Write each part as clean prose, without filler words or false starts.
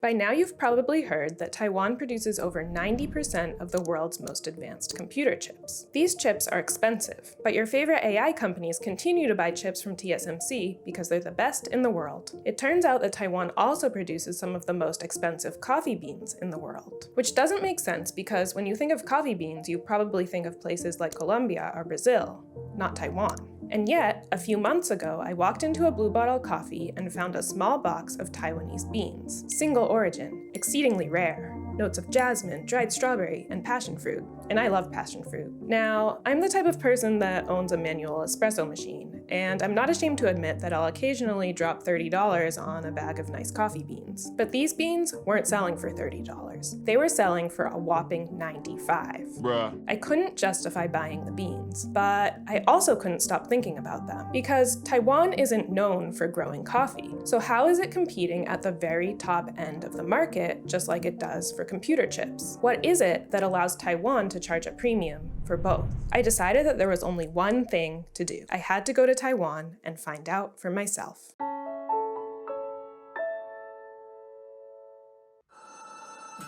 By now you've probably heard that Taiwan produces over 90% of the world's most advanced computer chips. These chips are expensive, but your favorite AI companies continue to buy chips from TSMC because they're the best in the world. It turns out that Taiwan also produces some of the most expensive coffee beans in the world. Which doesn't make sense because when you think of coffee beans, you probably think of places like Colombia or Brazil, not Taiwan. And yet, a few months ago, I walked into a Blue Bottle Coffee and found a small box of Taiwanese beans, single origin, exceedingly rare, notes of jasmine, dried strawberry, and passion fruit. And I love passion fruit. Now, I'm the type of person that owns a manual espresso machine, and I'm not ashamed to admit that I'll occasionally drop $30 on a bag of nice coffee beans. But these beans weren't selling for $30. They were selling for a whopping $95. Bruh. I couldn't justify buying the beans, but I also couldn't stop thinking about them, because Taiwan isn't known for growing coffee. So how is it competing at the very top end of the market, just like it does for computer chips? What is it that allows Taiwan to charge a premium for both? I decided that there was only one thing to do. I had to go to Taiwan and find out for myself.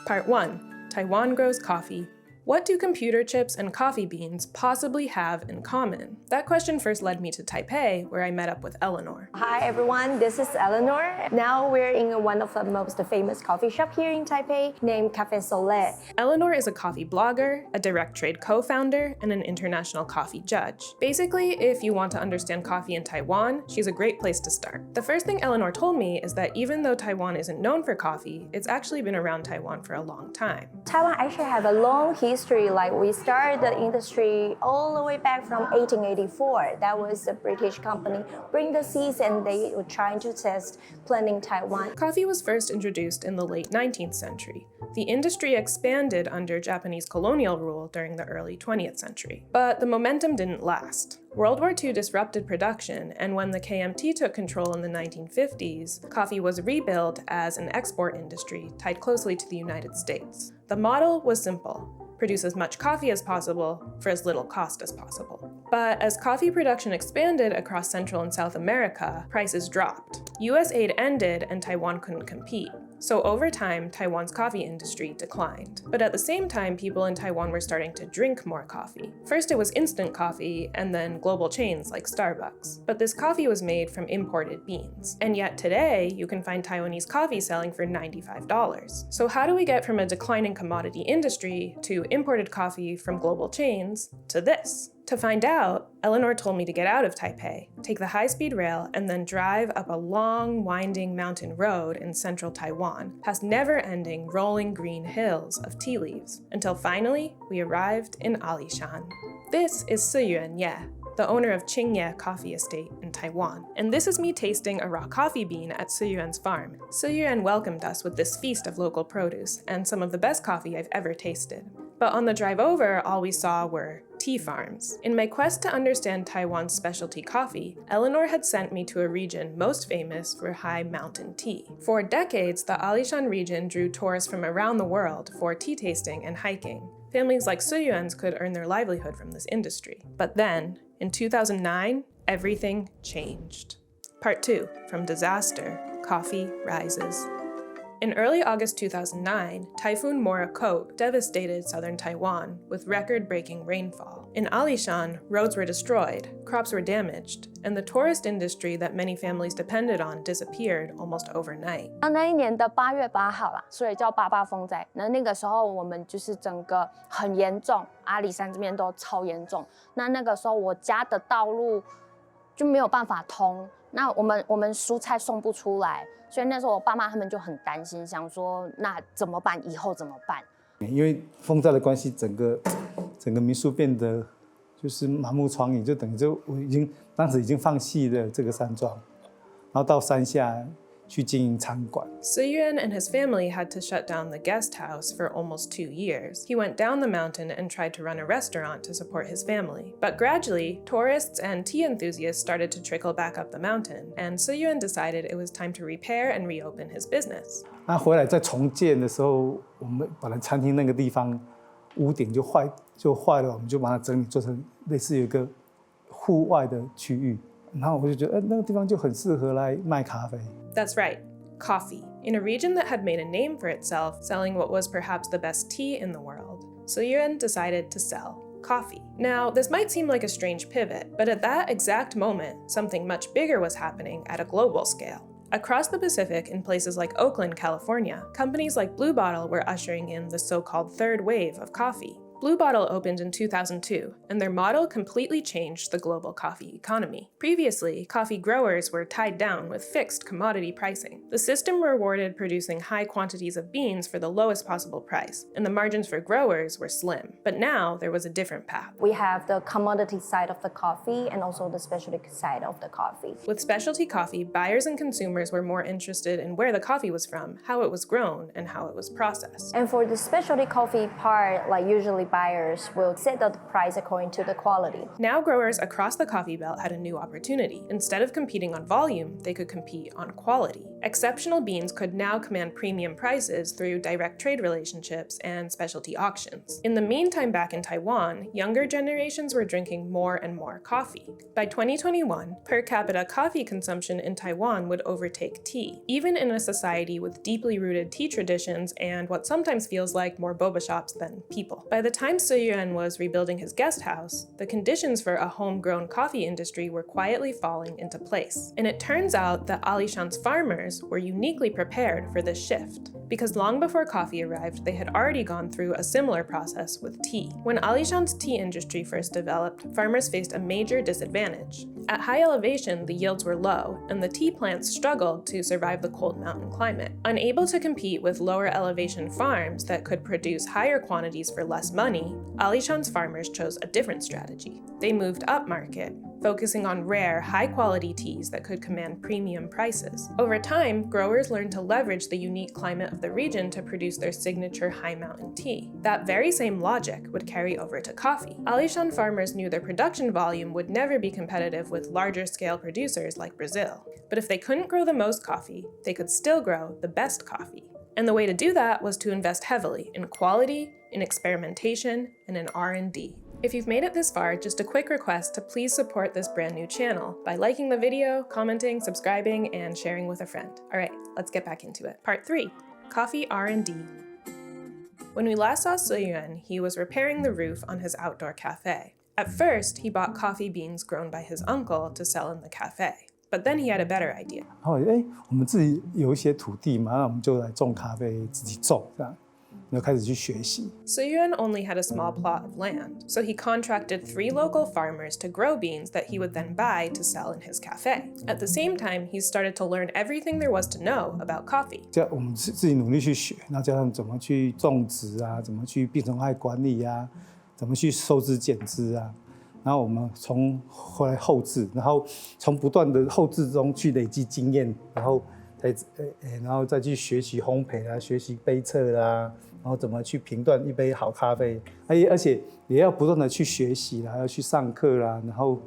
Part 1. Taiwan grows coffee. What do computer chips and coffee beans possibly have in common? That question first led me to Taipei, where I met up with Eleanor. Hi everyone, this is Eleanor. Now we're in one of the most famous coffee shop here in Taipei named Cafe Soleil. Eleanor is a coffee blogger, a direct trade co-founder, and an international coffee judge. Basically, if you want to understand coffee in Taiwan, she's a great place to start. The first thing Eleanor told me is that even though Taiwan isn't known for coffee, it's actually been around Taiwan for a long time. Taiwan actually has a long history, like we started the industry all the way back from 1884. That was a British company bring the seeds and they were trying to test planting Taiwan. Coffee was first introduced in the late 19th century. The industry expanded under Japanese colonial rule during the early 20th century. But the momentum didn't last. World War II disrupted production, and when the KMT took control in the 1950s, coffee was rebuilt as an export industry tied closely to the United States. The model was simple: produce as much coffee as possible for as little cost as possible. But as coffee production expanded across Central and South America, prices dropped. US aid ended and Taiwan couldn't compete. So over time, Taiwan's coffee industry declined. But at the same time, people in Taiwan were starting to drink more coffee. First it was instant coffee, and then global chains like Starbucks. But this coffee was made from imported beans. And yet today, you can find Taiwanese coffee selling for $95. So how do we get from a declining commodity industry to imported coffee from global chains to this? To find out, Eleanor told me to get out of Taipei, take the high-speed rail, and then drive up a long, winding mountain road in central Taiwan, past never-ending rolling green hills of tea leaves, until finally we arrived in Alishan. This is Shih-Yuan Yeh, the owner of Qingyue Coffee Estate in Taiwan. And this is me tasting a raw coffee bean at Shih-Yuan's farm. Shih-Yuan welcomed us with this feast of local produce and some of the best coffee I've ever tasted. But on the drive over, all we saw were tea farms. In my quest to understand Taiwan's specialty coffee, Eleanor had sent me to a region most famous for high mountain tea. For decades, the Alishan region drew tourists from around the world for tea tasting and hiking. Families like Shih-Yuan's could earn their livelihood from this industry. But then, in 2009, everything changed. Part 2, from disaster, coffee rises. In early August 2009, Typhoon Morakot devastated southern Taiwan with record-breaking rainfall. In Alishan, roads were destroyed, crops were damaged, and the tourist industry that many families depended on disappeared almost overnight. 那一年的8月8号啦，所以叫88风灾。那个时候我们就是整个很严重，阿里山这边都超严重。那个时候我家的道路就没有办法通，那我们蔬菜送不出来。 所以那时候我爸妈他们就很担心，想说那怎么办？以后怎么办？因为风灾的关系，整个民宿变得就是满目疮痍，就等于我当时已经放弃了这个山庄，然后到山下去经营餐馆。Su-Yuan and his family had to shut down the guest house for almost 2 years. He went down the mountain and tried to run a restaurant to support his family. But gradually, tourists and tea enthusiasts started to trickle back up the mountain, and Su-Yuan decided it was time to repair and reopen his business. 那回来再重建的时候，我们本来餐厅那个地方屋顶就坏了，我们就把它整理做成类似有一个户外的区域。 然后我就觉得，那个地方就很适合来卖咖啡。 That's right, coffee. in a region that had made a name for itself selling what was perhaps the best tea in the world, Su-Yuan decided to sell coffee. Now, this might seem like a strange pivot, but at that exact moment, something much bigger was happening at a global scale. Across the Pacific, in places like Oakland, California, companies like Blue Bottle were ushering in the so-called third wave of coffee. Blue Bottle opened in 2002, and their model completely changed the global coffee economy. Previously, coffee growers were tied down with fixed commodity pricing. The system rewarded producing high quantities of beans for the lowest possible price, and the margins for growers were slim. But now, there was a different path. We have the commodity side of the coffee and also the specialty side of the coffee. With specialty coffee, buyers and consumers were more interested in where the coffee was from, how it was grown, and how it was processed. And for the specialty coffee part, like usually buyers will set the price according to the quality. Now growers across the coffee belt had a new opportunity. Instead of competing on volume, they could compete on quality. Exceptional beans could now command premium prices through direct trade relationships and specialty auctions. In the meantime, back in Taiwan, younger generations were drinking more and more coffee. By 2021, per capita coffee consumption in Taiwan would overtake tea, even in a society with deeply rooted tea traditions and what sometimes feels like more boba shops than people. By the time Su-Yuan was rebuilding his guest house, the conditions for a homegrown coffee industry were quietly falling into place. And it turns out that Alishan's farmers were uniquely prepared for this shift, because long before coffee arrived, they had already gone through a similar process with tea. When Alishan's tea industry first developed, farmers faced a major disadvantage. At high elevation, the yields were low, and the tea plants struggled to survive the cold mountain climate. Unable to compete with lower elevation farms that could produce higher quantities for less money, Alishan's farmers chose a different strategy. They moved upmarket, focusing on rare, high-quality teas that could command premium prices. Over time, growers learned to leverage the unique climate of the region to produce their signature high-mountain tea. That very same logic would carry over to coffee. Alishan farmers knew their production volume would never be competitive with larger-scale producers like Brazil. But if they couldn't grow the most coffee, they could still grow the best coffee. And the way to do that was to invest heavily in quality, in experimentation, and in R&D. If you've made it this far, just a quick request to please support this brand new channel by liking the video, commenting, subscribing, and sharing with a friend. All right, let's get back into it. Part 3, Coffee R&D. When we last saw Su-Yuan, he was repairing the roof on his outdoor cafe. At first, he bought coffee beans grown by his uncle to sell in the cafe. But then he had a better idea. 我们自己有一些土地嘛，那我们就来种咖啡，自己种这样。 就开始去学习。Su-Yuan only had a small plot of land, so he contracted 3 local farmers to grow beans that he would then buy to sell in his cafe. At the same time, he started to learn everything there was to know about coffee. 这样我们自己努力去学，那加上怎么去种植啊，怎么去病虫害管理啊，怎么去收枝剪枝啊，然后我们从后来后制，然后从不断的后制中去累积经验，然后再去学习烘焙啊，学习杯测啊。 然后怎么去评断一杯好咖啡，而且也要不断的去学习啦，要去上课啦，然后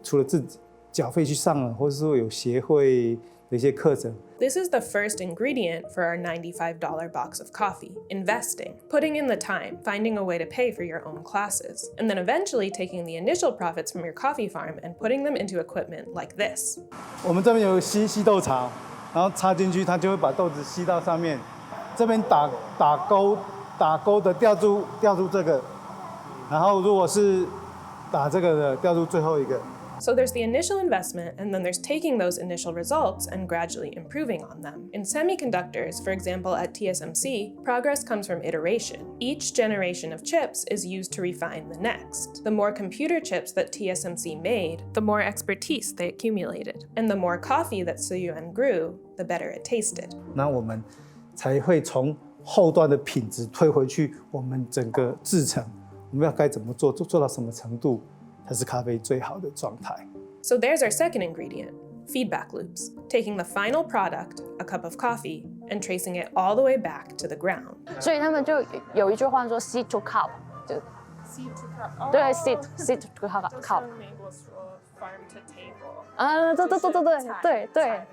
除了自己缴费去上了，或者说有协会的一些课程。This is the first ingredient for our $95 box of coffee, investing, putting in the time, finding a way to pay for your own classes, and then eventually taking the initial profits from your coffee farm and putting them into equipment like this. 我们这边有吸豆槽，然后插进去，它就会把豆子吸到上面。 这边打勾的吊住这个，然后如果是打这个的吊住最后一个。So there's the initial investment, and then there's taking those initial results and gradually improving on them. In semiconductors, for example at TSMC, progress comes from iteration. Each generation of chips is used to refine the next. The more computer chips that TSMC made, the more expertise they accumulated. And the more coffee that Su-Yuan grew, the better it tasted. 那我们 才会从后端的品质推回去，我们整个制程，我们要该怎么做，做到什么程度，才是咖啡最好的状态。So there's our second ingredient, feedback loops, taking the final product, a cup of coffee, and tracing it all the way back to the ground. 所以他们就有一句话说 "seed to cup"， 就 seed to cup. 对 seed to cup。美国说 farm to table.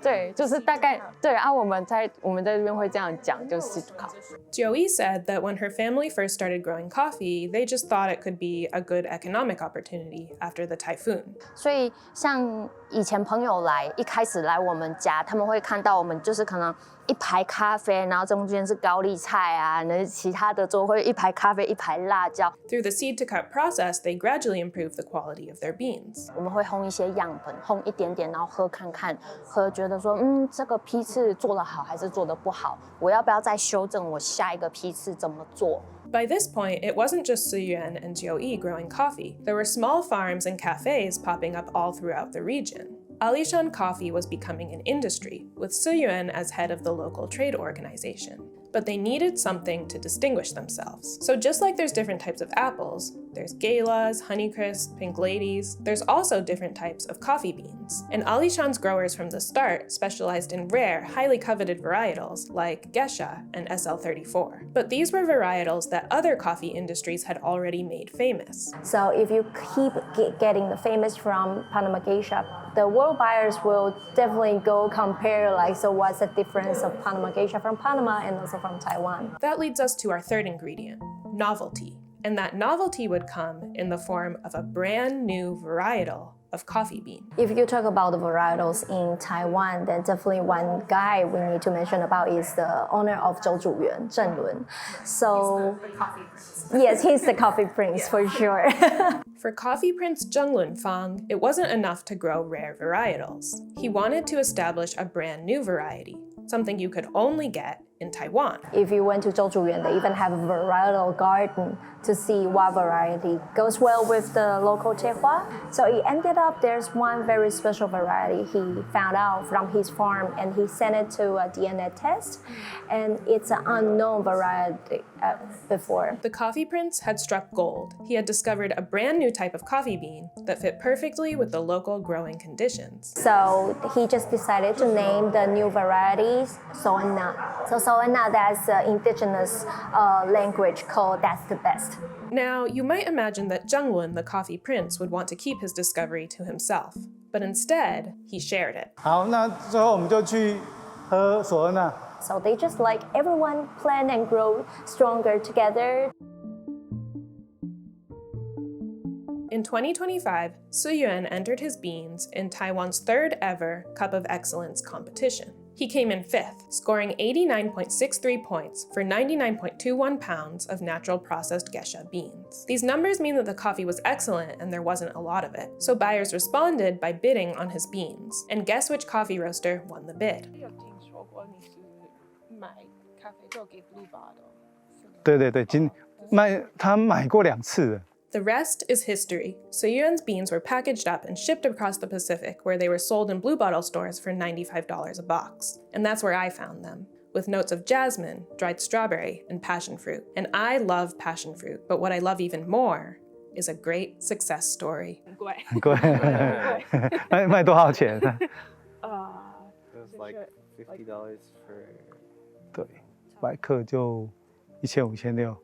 对，就是大概对啊，我们在这边会这样讲，就是 seed to cup。Jiuyi said that when her family first started growing coffee, they just thought it could be a good economic opportunity after the typhoon. 所以像以前朋友一开始来我们家，他们会看到我们就是可能一排咖啡，然后中间是高丽菜啊，那其他的就会一排咖啡，一排辣椒。Through the seed to cut process, they gradually improve the quality of their beans. 我们会烘一些样本，烘一点点，然后喝看看，喝觉得说，这个批次做得好还是做得不好，我要不要再修正我下一个批次怎么做？ By this point, it wasn't just Su-Yuan and Jiuyi growing coffee. There were small farms and cafes popping up all throughout the region. Alishan coffee was becoming an industry, with Su-Yuan as head of the local trade organization. But they needed something to distinguish themselves. So just like there's different types of apples, there's Galas, Honeycrisp, Pink Ladies, there's also different types of coffee beans. And Alishan's growers from the start specialized in rare, highly coveted varietals like Geisha and SL34. But these were varietals that other coffee industries had already made famous. So if you keep getting the famous from Panama Geisha, the world buyers will definitely go compare like, so what's the difference of Panama Geisha from Panama and also from Taiwan? That leads us to our third ingredient, novelty. And that novelty would come in the form of a brand new varietal of coffee bean. If you talk about the varietals in Taiwan, then definitely one guy we need to mention about is the owner of Jiuyi Jhao-Yun Wu. So, yes, he's the coffee prince for sure. For coffee prince Zheng Lunfang, it wasn't enough to grow rare varietals. He wanted to establish a brand new variety, something you could only get in Taiwan. If you went to Jiuyi, they even have a varietal garden to see what variety goes well with the local terroir. So it ended up there's one very special variety he found out from his farm, and he sent it to a DNA test, and it's an unknown variety before. The coffee prince had struck gold. He had discovered a brand new type of coffee bean that fit perfectly with the local growing conditions. So he just decided to name the new variety Soana. So Soana, that's the indigenous language called that's the best. Now, you might imagine that Zheng Lun, the coffee prince, would want to keep his discovery to himself. But instead, he shared it. 好，那最后我们就去喝索恩纳。 So they just like everyone plan and grow stronger together. In 2025, Su-Yuan entered his beans in Taiwan's third ever Cup of Excellence competition. He came in fifth, scoring 89.63 points for 99.21 pounds of natural processed Geisha beans. These numbers mean that the coffee was excellent and there wasn't a lot of it, so buyers responded by bidding on his beans. And guess which coffee roaster won the bid? 对对对，他买过2次了。 The rest is history. Su-Yuan's beans were packaged up and shipped across the Pacific, where they were sold in Blue Bottle stores for $95 a box. And that's where I found them, with notes of jasmine, dried strawberry, and passion fruit. And I love passion fruit, but what I love even more is a great success story. 很贵，卖多少钱？ It was like $50 for. 对，100克就1500、1600。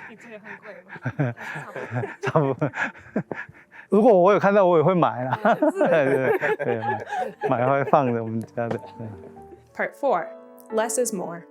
你这个很贵吗？差不多。如果我有看到，我也会买啦。对，买会放着我们家的。Part 4. Less is more.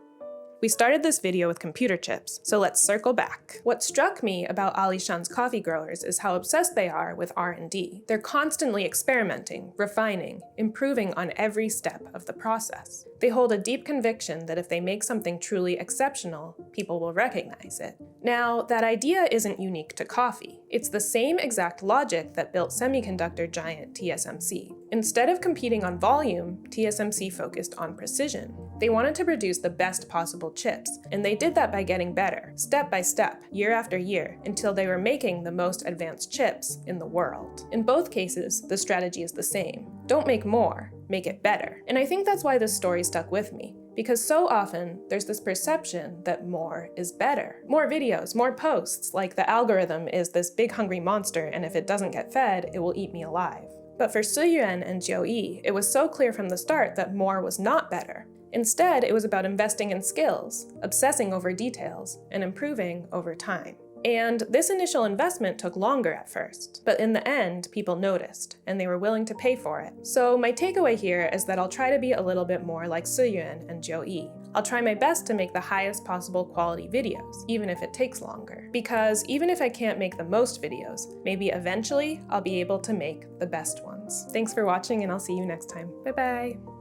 We started this video with computer chips, so let's circle back. What struck me about Alishan's coffee growers is how obsessed they are with R&D. They're constantly experimenting, refining, improving on every step of the process. They hold a deep conviction that if they make something truly exceptional, people will recognize it. Now, that idea isn't unique to coffee. It's the same exact logic that built semiconductor giant TSMC. Instead of competing on volume, TSMC focused on precision. They wanted to produce the best possible chips, and they did that by getting better, step by step, year after year, until they were making the most advanced chips in the world. In both cases, the strategy is the same. Don't make more, make it better. And I think that's why this story stuck with me, because so often there's this perception that more is better. More videos, more posts, like the algorithm is this big hungry monster, and if it doesn't get fed, it will eat me alive. But for Su-Yuan and Jiuyi, it was so clear from the start that more was not better. Instead, it was about investing in skills, obsessing over details, and improving over time. And this initial investment took longer at first, but in the end, people noticed, and they were willing to pay for it. So my takeaway here is that I'll try to be a little bit more like Su-Yuan and Jiuyi. I'll try my best to make the highest possible quality videos, even if it takes longer. Because even if I can't make the most videos, maybe eventually I'll be able to make the best ones. Thanks for watching, and I'll see you next time. Bye-bye!